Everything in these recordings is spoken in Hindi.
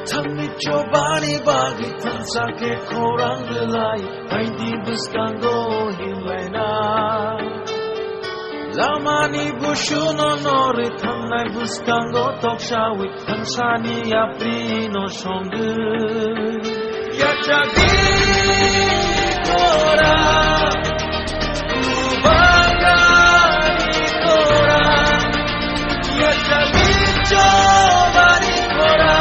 Tami cobani bagi tansake korang gelai Hai di buskango himlaina Lamani bushuno nori Thamnai buskango tokshawi Tansani aprino shongu Yachagi kora Ubagani kora Yachagi cobani kora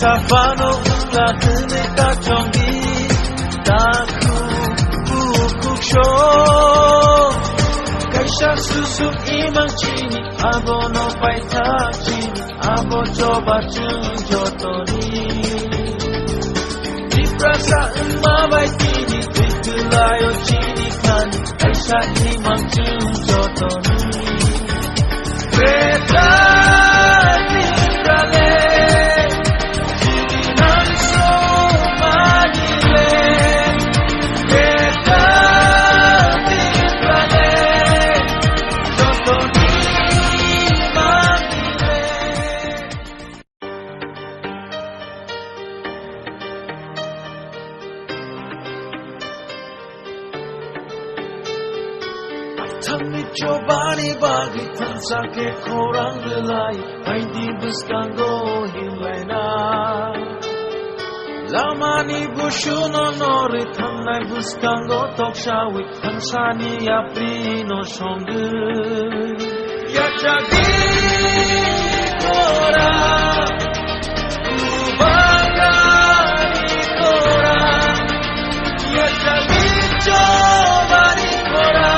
Safano la tene ka chongi taku bukusho kaisha susu imang chini abo no paita chini abo coba jotoni diprasa mabai chini dikulayo chini kan kaisha imang jotoni Beta diprale Tami cobani bagi tansake korang gelai Hai di buskango himlaina Lamani bushuno nori Thamnai buskango tokshawi Tansani aprino shongu Yachagi kora Ubagani kora Yachagi cobani kora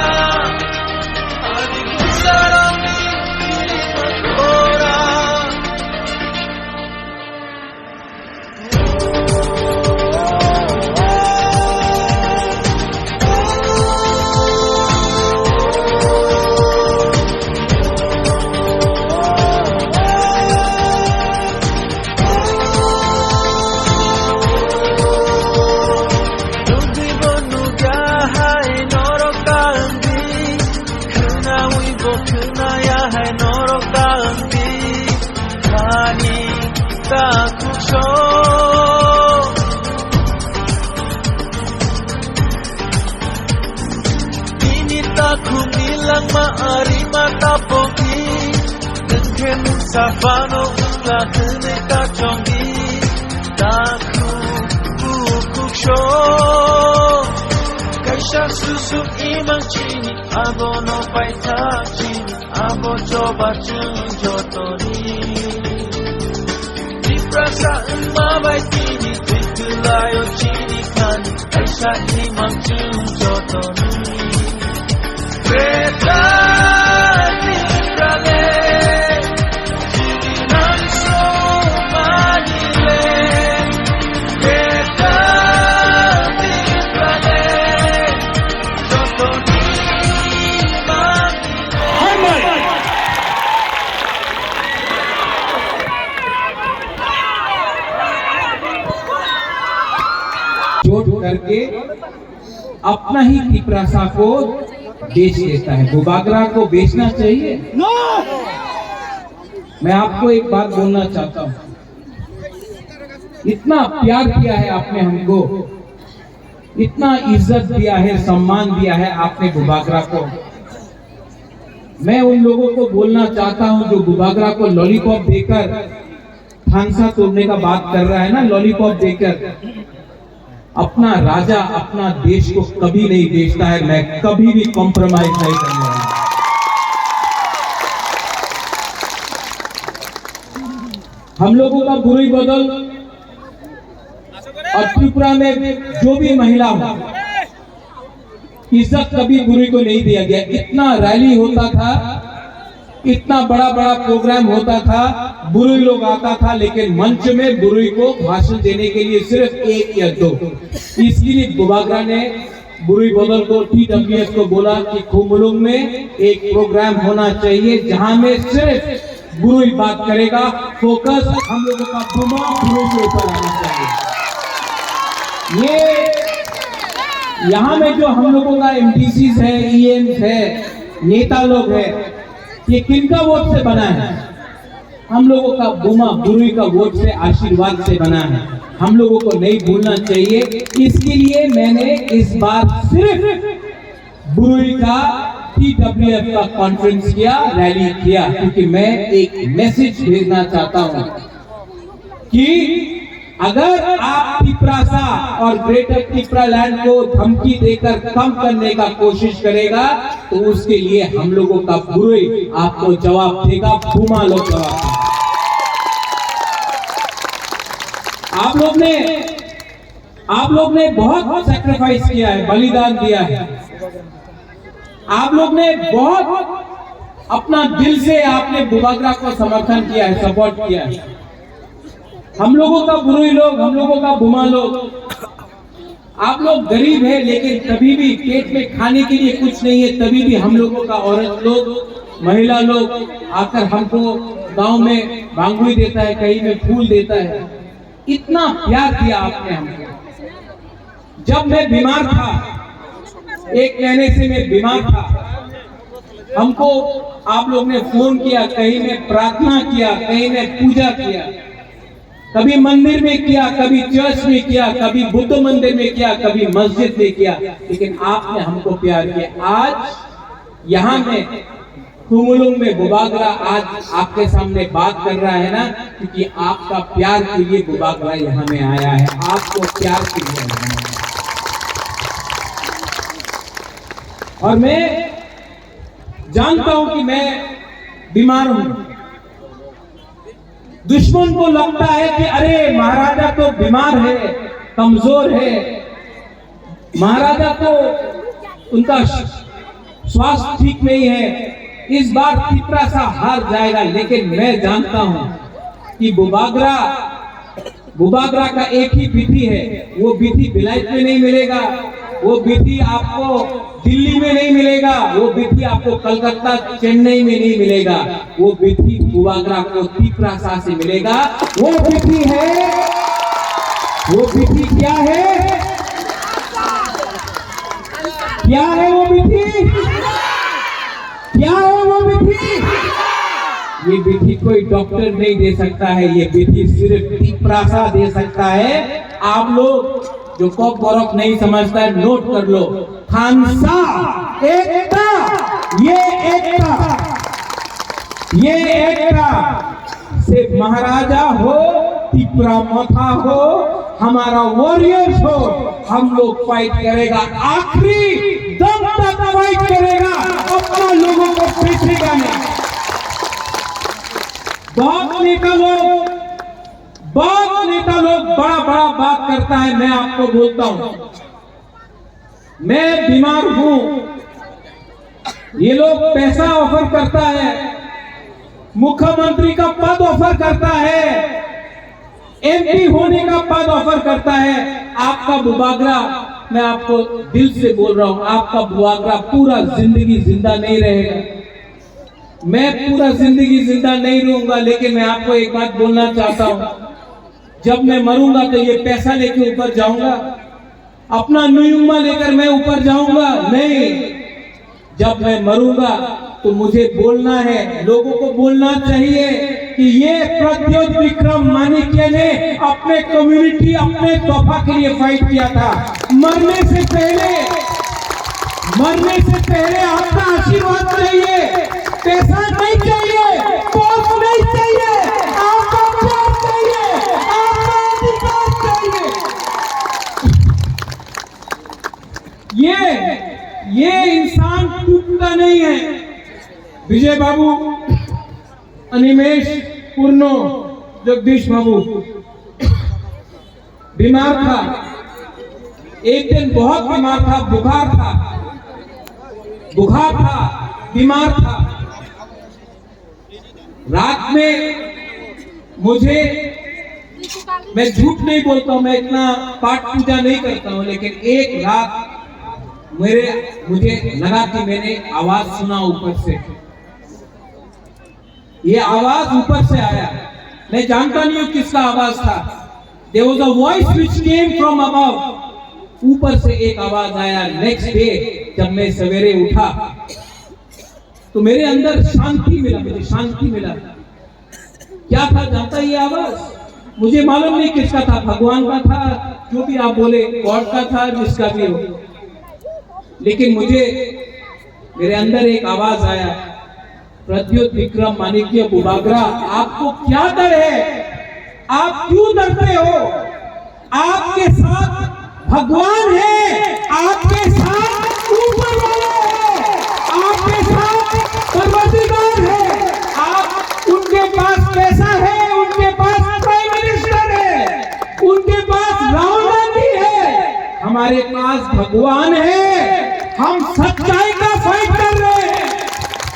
Safano la tene ka chongi taku bukusho kaisha susu imang chini abo no paita chini abo coba jotoni diprasa mabai chini dikulayo chini kan kaisha imang jotoni Beta diprale करके अपना ही पिपरासा को बेच देता है। बुबागरा को बेचना चाहिए? मैं आपको एक बात बोलना चाहता हूँ, इतना प्यार किया है आपने हमको, इतना इज्जत दिया है, सम्मान दिया है आपने बुबागरा को। मैं उन लोगों को बोलना चाहता हूँ जो बुबागरा को लॉलीपॉप देकर फांसा तोड़ने का बात कर रहा है ना, लॉलीपॉप देकर। अपना राजा अपना देश को कभी नहीं बेचता है, मैं कभी भी कॉम्प्रोमाइज नहीं करने वाला। हम लोगों का बुरुई बदल और त्रिपुरा में जो भी महिला हो, इज्जत कभी बुरुई को नहीं दिया गया। इतना रैली होता था, इतना बड़ा बड़ा प्रोग्राम होता था, बुरुई लोग आता था, लेकिन मंच में बुरुई को भाषण देने के लिए सिर्फ 1 या 2। इसके लिए बुबागरा ने बुरुई बदल को, TWS को बोला कि खुमुलुंग में एक प्रोग्राम होना चाहिए जहां में सिर्फ बुरुई बात करेगा। फोकस हम लोगों का बुमा बुरुई के ऊपर आना चाहिए। ये यहाँ में जो हम लोगों का MTCs है, EMs है, नेता लोग है, ये किनका वोट से बना है? हम लोगों का बुमा बुरुई का वोट से, आशीर्वाद से बना है। हम लोगों को नहीं भूलना चाहिए। इसके लिए मैंने इस बार सिर्फ बुरुई का TWF का कॉन्फ्रेंस किया, रैली किया, क्योंकि मैं एक मैसेज भेजना चाहता हूं कि अगर आप तिपरासा और ग्रेटर तिपरा लैंड को धमकी देकर कम करने का कोशिश करेगा तो उसके लिए हम लोगों का बुरुई आपको जवाब देगा। बुमा लोग जवाब देगा। आप लोग ने बहुत सैक्रिफाइस किया है, बलिदान दिया है। आप लोग ने बहुत अपना दिल से आपने बुबागरा को समर्थन किया है, सपोर्ट किया है। हम लोगों का बुरुई लोग, हम लोगों का बुमा लोग, आप लोग गरीब है, लेकिन कभी भी पेट में खाने के लिए कुछ नहीं है, तभी भी हम लोगों का औरत लोग, महिला लोग आकर हमको गांव में बांगुई देता है, कहीं में फूल देता है। इतना प्यार दिया आपने हमको। जब मैं बीमार था, 1 महीने से मैं बीमार था, हमको आप लोग ने फोन किया, कहीं में प्रार्थना किया, कहीं में पूजा किया, कभी मंदिर में किया, कभी चर्च में किया, कभी बुद्ध मंदिर में किया, कभी मस्जिद में किया, लेकिन आपने हमको प्यार किया। आज यहाँ में खुमुलुंग में बुबागरा आज आपके सामने बात कर रहा है ना, क्योंकि आपका प्यार के लिए बुबागरा यहाँ में आया है। आपको प्यार के लिए आया है। और मैं जानता हूं कि मैं बीमार हूं। दुश्मन को लगता है कि अरे महाराजा तो बीमार है, कमजोर है, महाराजा तो उनका स्वास्थ्य ठीक नहीं है, इस बार तिपरासा हार जाएगा। लेकिन मैं जानता हूं कि बुबागरा का एक ही विधि है। वो विधि बिलायत में नहीं मिलेगा, वो विधि आपको दिल्ली में नहीं मिलेगा, वो विधि आपको कलकत्ता, चेन्नई में नहीं मिलेगा। वो विधि बुबागरा को तिपरासा से मिलेगा। वो विधि है, वो विधि क्या है? क्या है वो विधि? क्या है वो विधि? ये विधि कोई डॉक्टर नहीं दे सकता है, ये विधि सिर्फ तिपरासा दे सकता है। आप लोग जो कॉप बरफ नहीं समझता है, नोट कर लो। खानसा एकता, ये एकता से महाराजा हो, तिपरा मथा हो, हमारा वॉरियर्स हो, हम लोग फाइट करेगा, आखिरी दम तक फाइट करेगा, अपना लोगों को पीछेगा नहीं। बहुत नेता लोग बड़ा बड़ा बात करता है। मैं आपको बोलता हूं, मैं बीमार हूं, ये लोग पैसा ऑफर करता है, मुख्यमंत्री का पद ऑफर करता है, MP होने का पद ऑफर करता है। आपका बुबागरा, मैं आपको दिल से बोल रहा हूं, आपका बुबागरा पूरा जिंदगी जिंदा नहीं रहेगा। मैं पूरा जिंदगी जिंदा नहीं रहूंगा, लेकिन मैं आपको एक बात बोलना चाहता हूं, जब मैं मरूंगा तो ये पैसा लेके ऊपर जाऊंगा, अपना नुयुम्मा लेकर मैं ऊपर जाऊंगा नहीं। जब मैं मरूंगा तो मुझे बोलना है, लोगों को बोलना चाहिए कि ये प्रद्योत विक्रम माणिक्य ने अपने कम्युनिटी, अपने तोहफा के लिए फाइट किया था। मरने से पहले आपका आशीर्वाद चाहिए, पैसा नहीं चाहिए, पोस्ट नहीं चाहिए, आपका प्यार चाहिए, आपका अधिकार चाहिए। ये इंसान टूटता नहीं है। विजय बाबू, अनिमेश पूर्णो, जगदीश बाबू बीमार था, एक दिन बहुत बीमार था, बुखार था, बीमार था। रात में मुझे, मैं झूठ नहीं बोलता हूं, मैं इतना पाठ पूजा नहीं करता हूं, लेकिन एक रात मुझे लगा कि मैंने आवाज सुना ऊपर से। ये आवाज ऊपर से आया, मैं जानता नहीं हूं किसका आवाज था। There was a voice which came from above. ऊपर से एक आवाज आया। नेक्स्ट डे जब मैं सवेरे उठा तो मेरे अंदर शांति मिला, मुझे शांति मिला। क्या था जानता ये आवाज? मुझे मालूम नहीं किसका था, भगवान का था, जो भी आप बोले, गॉड का था, जिसका भी हो, लेकिन मेरे अंदर एक आवाज आया, प्रद्युत विक्रम माणिक्य बुबागरा, आपको क्या डर है? आप क्यों डरते हो? आपके साथ भगवान है, आपके साथ ऊपर वाला है, आपके साथ परवरदिगार है। आप उनके पास पैसा है, उनके पास प्राइम मिनिस्टर है, उनके पास राहुल गांधी है, हमारे पास भगवान है। हम सच्चाई का फाइट कर रहे हैं,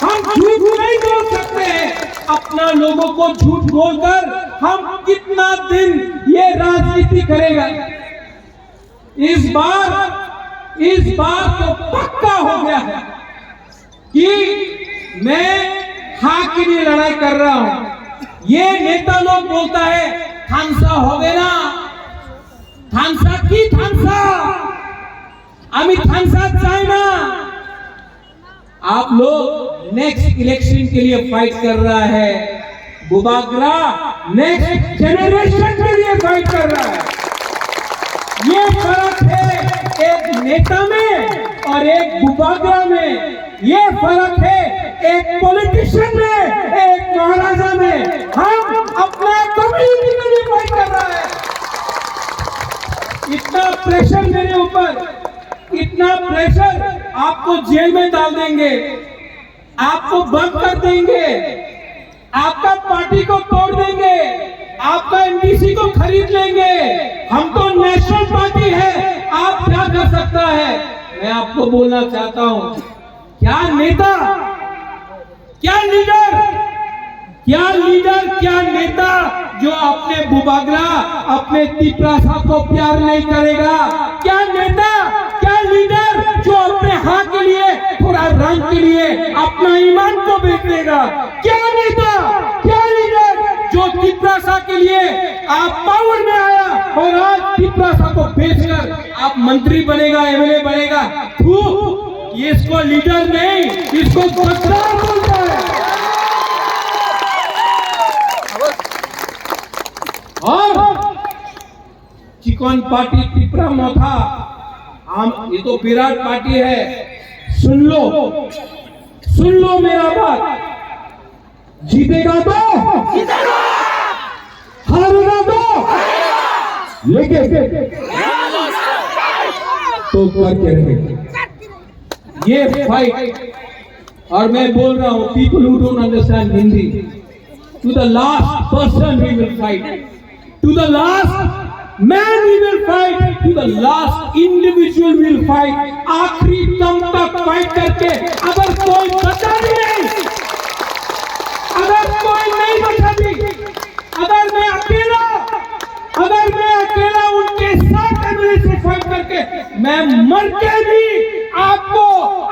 हम झूठ नहीं बोल सकते हैं। अपना लोगों को झूठ बोलकर हम कितना दिन ये राजनीति करेगा? इस बार तो पक्का हो गया है कि मैं हाँ के लिए लड़ाई कर रहा हूं। ये नेता लोग बोलता है थानसा हो गए ना, थानसा की थानसा, अभी थानसा चाहे ना। आप लोग नेक्स्ट इलेक्शन के लिए फाइट कर रहा है, बुबागरा नेक्स्ट जनरेशन के लिए फाइट कर रहा है। ये फर्क है एक नेता में और एक बुबागरा में, ये फर्क है एक पॉलिटिशियन में, एक महाराजा में। हम अपने कम्युनिटी के लिए फाइट कर रहा है। इतना प्रेशर मेरे ऊपर, इतना प्रेशर, आपको जेल में डाल देंगे, आपको बंद कर देंगे, आपका पार्टी को तोड़ देंगे, आपका एमपीसी को खरीद लेंगे। हम तो नेशनल पार्टी है, आप क्या कर सकता है? मैं आपको बोलना चाहता हूं, क्या नेता, क्या लीडर, क्या नेता जो अपने बुबागरा, अपने तिपरासा को प्यार नहीं करेगा? क्या नेता, क्या लीडर जो अपने हाँ के लिए, थोड़ा रंग के लिए अपना ईमान को बेच देगा? क्या नेता, क्या लीडर जो तिपरासा के लिए आप पावर में आया और आज तिपरासा को बेचकर आप मंत्री बनेगा, एमएलए बनेगा? ये इसको लीडर नहीं, इसको गद्दार बोलता है। और चिकन पार्टी तिपरा मोथा, हम ये तो विराट पार्टी है। सुन लो मेरा बात, जीतेगा तो हारेगा तो लेके तो करके रहेगा ये फाइट। और मैं बोल रहा हूं, people who don't understand Hindi, to the last person we will fight, to the last man we will fight, to the last individual we will fight. आखिरी दम तक फाइट करके अगर कोई बचा भी नहीं, अगर कोई नहीं बचा भी, अगर मैं अकेला उनके साथ मेरे से फाइट करके मैं मर के भी आपको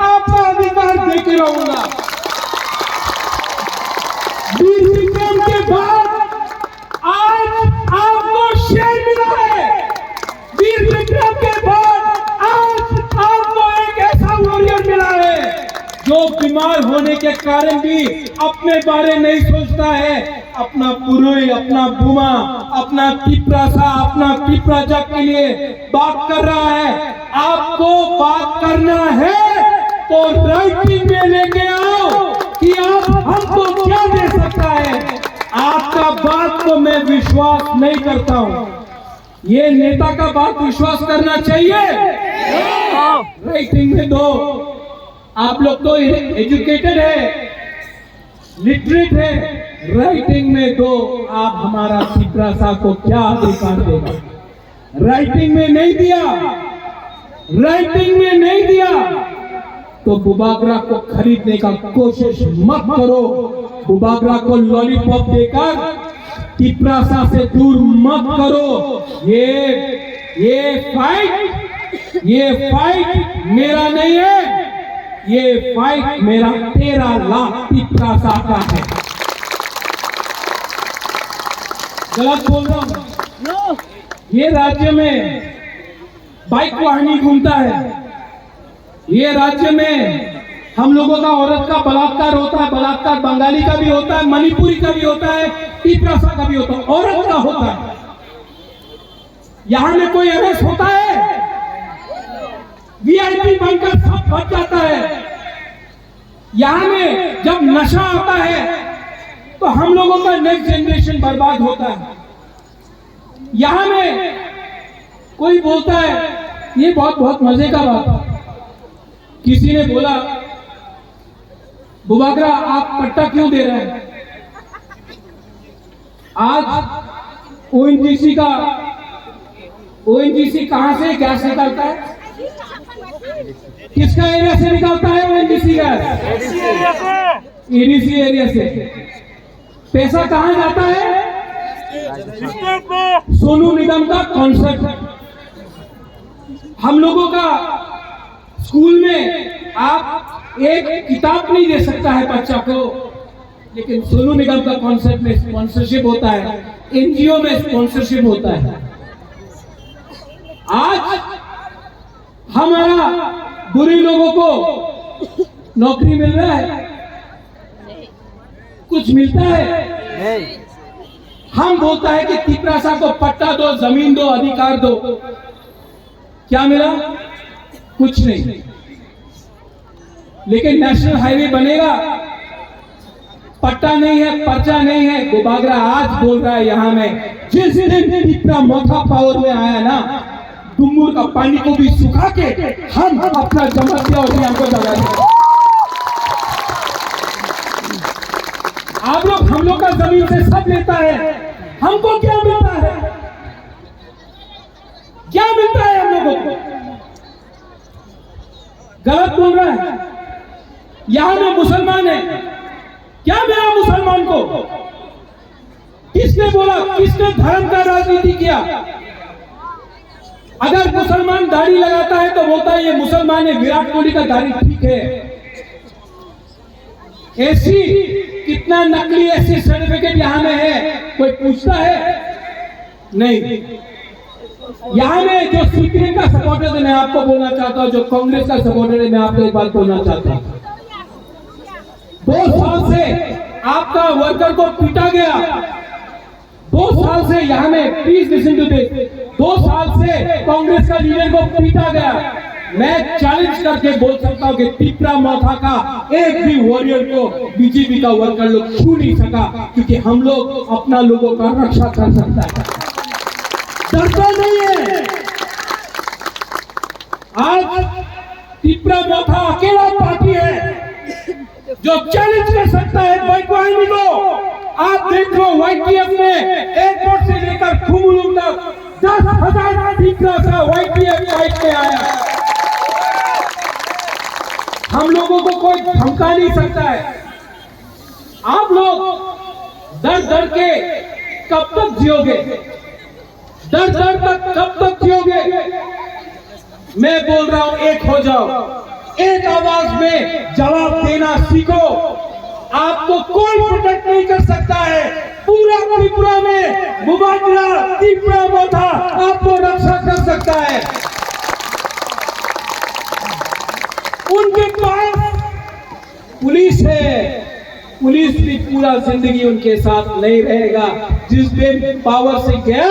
आपका अधिकार देके रहूंगा। वीर विक्रम के बाद आज आपको शेर मिला है। वीर विक्रम के बाद आज आपको एक ऐसा वॉरियर मिला है जो बीमार होने के कारण भी अपने बारे नहीं सोचता है, अपना पुरोई, अपना बुमा, अपना तिपरासा, अपना तिपराजा के लिए बात कर रहा है। आपको बात करना है तो राइटिंग में लेके आओ कि आप हमको क्या दे सकता है। आपका बात को मैं विश्वास नहीं करता हूं, ये नेता का बात विश्वास करना चाहिए। राइटिंग में दो, आप लोग तो एजुकेटेड है, लिटरेट है, राइटिंग में दो, आप हमारा तिपरासा को क्या अधिकार देगा? राइटिंग में नहीं दिया, राइटिंग में नहीं दिया तो बुबागरा को खरीदने का कोशिश मत करो। बुबागरा को लॉलीपॉप देकर तिपरासा से दूर मत करो। ये फाइट मेरा नहीं है, ये फाइट मेरा 13 लाख तिपरासा का है। गलत बोल रहा हूं? ये राज्य में बाइक वाहनी घूमता है, ये राज्य में हम लोगों का औरत का बलात्कार होता है। बलात्कार बंगाली का भी होता है, मणिपुरी का भी होता है, तिपरासा का भी होता है, औरत का होता है। यहां में कोई अरेस्ट होता है? वीआईपी बनकर सब बच जाता है। यहां में जब नशा आता है तो हम लोगों का नेक्स्ट जनरेशन बर्बाद होता है। यहां में कोई बोलता है, ये बहुत मजे का बात है, किसी ने बोला बुबागरा आप पट्टा क्यों दे रहे हैं? आज ओएनजीसी कहां से गैस निकालता है? किसका एरिया से निकालता है ओएनजीसी गैस? एडीसी एरिया से। पैसा कहां जाता है? सोनू निगम का कॉन्सेप्ट। हम लोगों का स्कूल में आप एक किताब नहीं दे सकता है बच्चा को, लेकिन सोनू निगम का कॉन्सेप्ट में स्पॉन्सरशिप होता है, एनजीओ में स्पॉन्सरशिप होता है। आज हमारा बुरी लोगों को नौकरी मिल रहा है? कुछ मिलता है? हम बोलता है कि तिपरासा को पट्टा दो, जमीन दो, अधिकार दो। क्या मिला? कुछ नहीं। लेकिन नेशनल हाईवे बनेगा, पट्टा नहीं है, पर्चा नहीं है। बुबागरा आज बोल रहा है यहां में, जिस दिन तिपरा मोथा पावर में आया ना, डुम्बुर का पानी को भी सुखा के हम अपना जमतिया अभियान को लगा देंगे। आप लोग हम लोग का जमीन से सब लेता है, हमको क्या मिलता है? क्या मिलता है हम लोगों को? गलत बोल रहा है। यहां में मुसलमान है, क्या मिला मुसलमान को? किसने बोला? किसने धर्म का राजनीति किया? अगर मुसलमान दाढ़ी लगाता है तो बोलता है ये मुसलमान है, विराट कोहली का दाढ़ी ठीक है। ऐसी कितना नकली ऐसी सर्टिफिकेट यहां में है, कोई पूछता है? नहीं। यहां में जो सीपीएम का सपोर्टर है, मैं आपको बोलना चाहता हूं, जो कांग्रेस का सपोर्टर है, मैं आपको एक बात बोलना चाहता हूं। 2 साल से आपका वर्कर को पीटा गया। 2 साल से यहां में, प्लीज लिसन टू दिस, 2 साल से कांग्रेस का लीडर को पीटा गया। मैं चैलेंज करके बोल सकता हूं कि तिपरा मोथा का एक भी वॉरियर को बीजेपी का वर्कर लोग छू नहीं सका, क्योंकि हम लोग अपना लोगों का रक्षा कर सकता है, डरता नहीं है। आज तिपरा मोथा अकेला पार्टी है जो चैलेंज कर सकता है बाइक वाहिनी को। आप देख लो, वाईटीएफ ने एयरपोर्ट से लेकर खुमलुंग तक 10,000 तिपरासा वाईटीएफ फाइट में आया। हम लोगों को कोई धमका नहीं सकता है। आप लोग डर डर के कब तक जियोगे? डर डर तक कब तक जियोगे? मैं बोल रहा हूं, एक हो जाओ, एक आवाज में जवाब देना सीखो। आपको कोई प्रोटेक्ट नहीं कर सकता है। पूरा त्रिपुरा में बुबागरा तिपरा मोथा आपको रक्षा कर सकता है। उनके पास पुलिस है, पुलिस भी पूरा जिंदगी उनके साथ नहीं रहेगा। जिस दिन पावर से गया,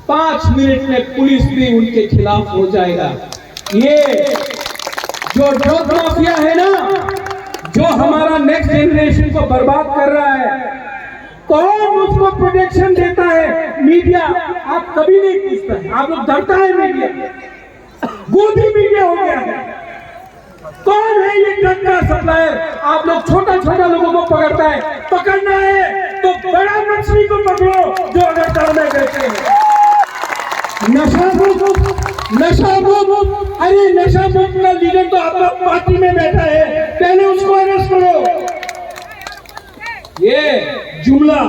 5 मिनट में पुलिस भी उनके खिलाफ हो जाएगा। ये जो ड्रग माफिया है ना, जो हमारा नेक्स्ट जनरेशन को बर्बाद कर रहा है, कौन उसको प्रोटेक्शन देता है? मीडिया। आप कभी नहीं पूछते, आप लोग डरता है मीडिया, गोदी मीडिया हो गया है। कौन है ये ड्रग का सप्लायर? आप लोग छोटा छोटा लोगों को पकड़ता है, पकड़ना है तो बड़ा मछली को पकड़ो जो अगरतला में बैठे हैं। नशा मुक्त, अरे नशा मुक्त का लीडर तो आपका पार्टी में बैठा है, पहले उसको अरेस्ट करो। ये जुमला,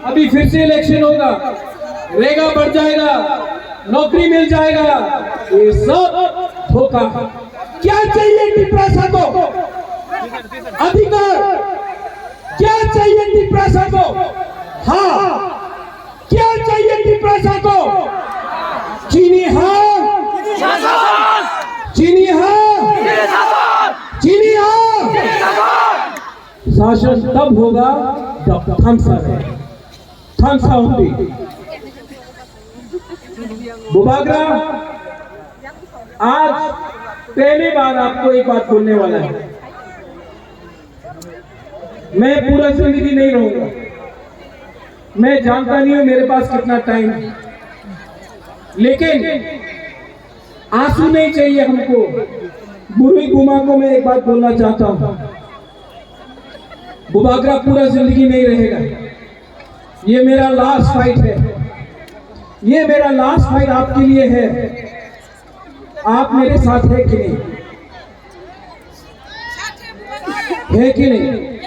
अभी फिर से इलेक्शन होगा, रेगा बढ़ जाएगा, नौकरी मिल जाएगा, ये सब धोखा। क्या चाहिए टिप्रासा को? अधिकार। क्या चाहिए टिप्रासा को? हाँ, क्या चाहिए टिप्रासा को? चीनी हाँ, चीनी हाँ, चीनी हाँ। शासन तब होगा जब थम्सा है, थम्सा होगी। बुबागरा, आज पहली बार आपको एक बात बोलने वाला है। मैं पूरा जिंदगी नहीं रहूंगा, मैं जानता नहीं हूं मेरे पास कितना टाइम है, लेकिन आंसू नहीं चाहिए हमको। बुरी गुमा को मैं एक बात बोलना चाहता हूं, बुबागरा पूरा जिंदगी नहीं रहेगा। ये मेरा लास्ट फाइट है, ये मेरा लास्ट फाइट आपके लिए है। आप मेरे साथ है कि नहीं? है कि नहीं?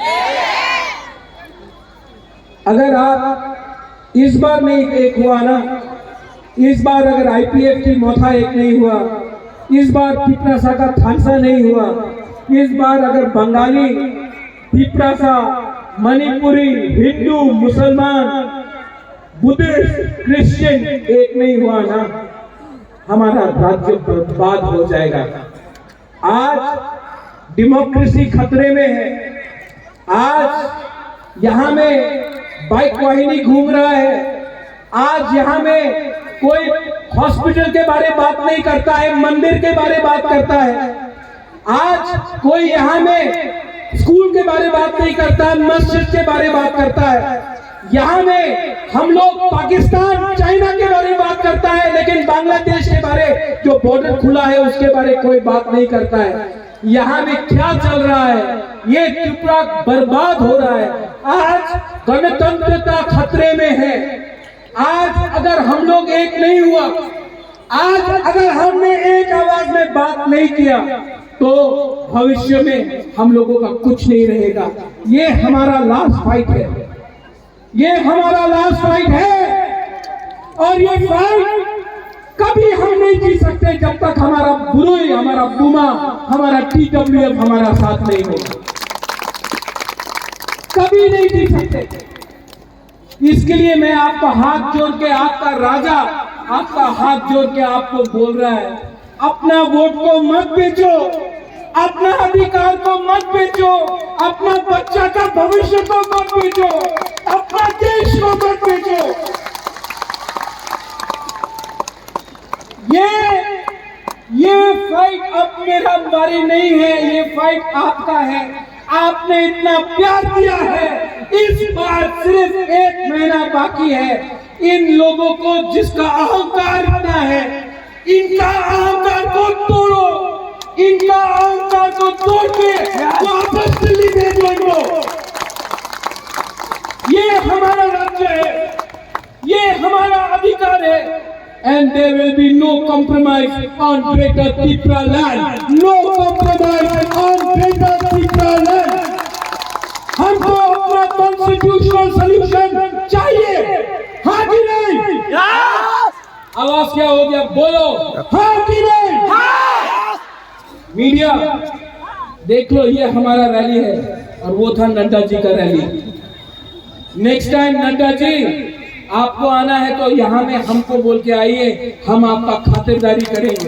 अगर आप इस बार नहीं एक हुआ ना, इस बार अगर आईपीएफ की मोथा एक नहीं हुआ, इस बार टिप्रासा का थानसा नहीं हुआ, इस बार अगर बंगाली, टिप्रासा, मणिपुरी, हिंदू, मुसलमान, बुद्धिस्ट, क्रिश्चियन एक नहीं हुआ ना, हमारा राज्य बर्बाद हो जाएगा। आज डेमोक्रेसी खतरे में है। आज यहाँ में बाइक वाहिनी घूम रहा है। आज यहाँ में कोई हॉस्पिटल के बारे में बात नहीं करता है, मंदिर के बारे में बात करता है। आज कोई यहाँ में स्कूल के बारे में बात नहीं करता है, मस्जिद के बारे में बात करता है। यहाँ में हम लोग पाकिस्तान, चाइना के बारे में बात करता है, लेकिन बांग्लादेश के बारे, जो बॉर्डर खुला है उसके बारे कोई बात नहीं करता है। यहाँ में क्या चल रहा है? ये त्रिपुरा बर्बाद हो रहा है। आज गणतंत्रता खतरे में है। आज अगर हम लोग एक नहीं हुआ, आज अगर हमने एक आवाज में बात नहीं किया, तो भविष्य में हम लोगों का कुछ नहीं रहेगा। ये हमारा लास्ट फाइट है, ये हमारा लास्ट फाइट है। और ये फाइट कभी हम नहीं जी सकते जब तक हमारा बुरुई, हमारा बुमा, हमारा टीडब्ल्यूएफ हमारा साथ नहीं होगा। कभी नहीं जी सकते। इसके लिए मैं आपका हाथ जोड़ के, आपका राजा आपका हाथ जोड़ के आपको बोल रहा है, अपना वोट को मत बेचो, अपना अधिकार को मत बेचो, अपना बच्चा का भविष्य को मत बेचो, अपना देश को मत बेचो। ये फाइट अब मेरा बारी नहीं है, ये फाइट आपका है। आपने इतना प्यार दिया है, इस बार सिर्फ 1 महीना बाकी है। इन लोगों को जिसका अहंकार इतना है, इनका अहंकार को तोड़ो, इनका अहंकार को तोड़ के वापस दिल्ली भेजो इनको। ये हमारा राज्य है, ये हमारा अधिकार है। And there will be no compromise on Greater Tripura land. No compromise on Greater Tripura land. हमको अपना कॉन्स्टिट्यूशनल सॉल्यूशन चाहिए, हाँ कि नहीं? आवाज क्या हो गया? बोलो हाँ कि नहीं? मीडिया देख लो, ये हमारा रैली है और वो था नड्डा जी का rally. Next time Nadda ji आपको आना है तो यहाँ में हमको बोल के आइए, हम आपका खातिरदारी करेंगे।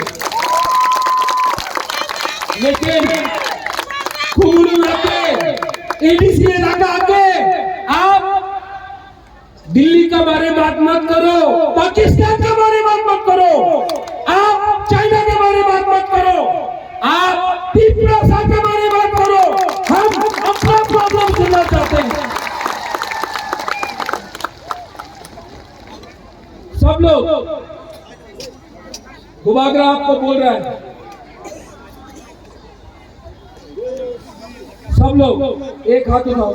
लेकिन खून आके, एडीसी इलाका आके आप दिल्ली का बारे में बात मत करो, पाकिस्तान के बारे में बात मत करो, आप चाइना के बारे में बात मत करो, आप टिप्रासा के बारे में बात करो। हम अपना प्रॉब्लम सुनना चाहते हैं। सब लोग, बुबागरा आपको बोल रहा है, सब लोग एक हाथ उठाओ,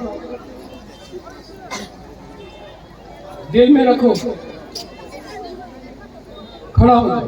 दिल में रखो, खड़ा हो जाओ।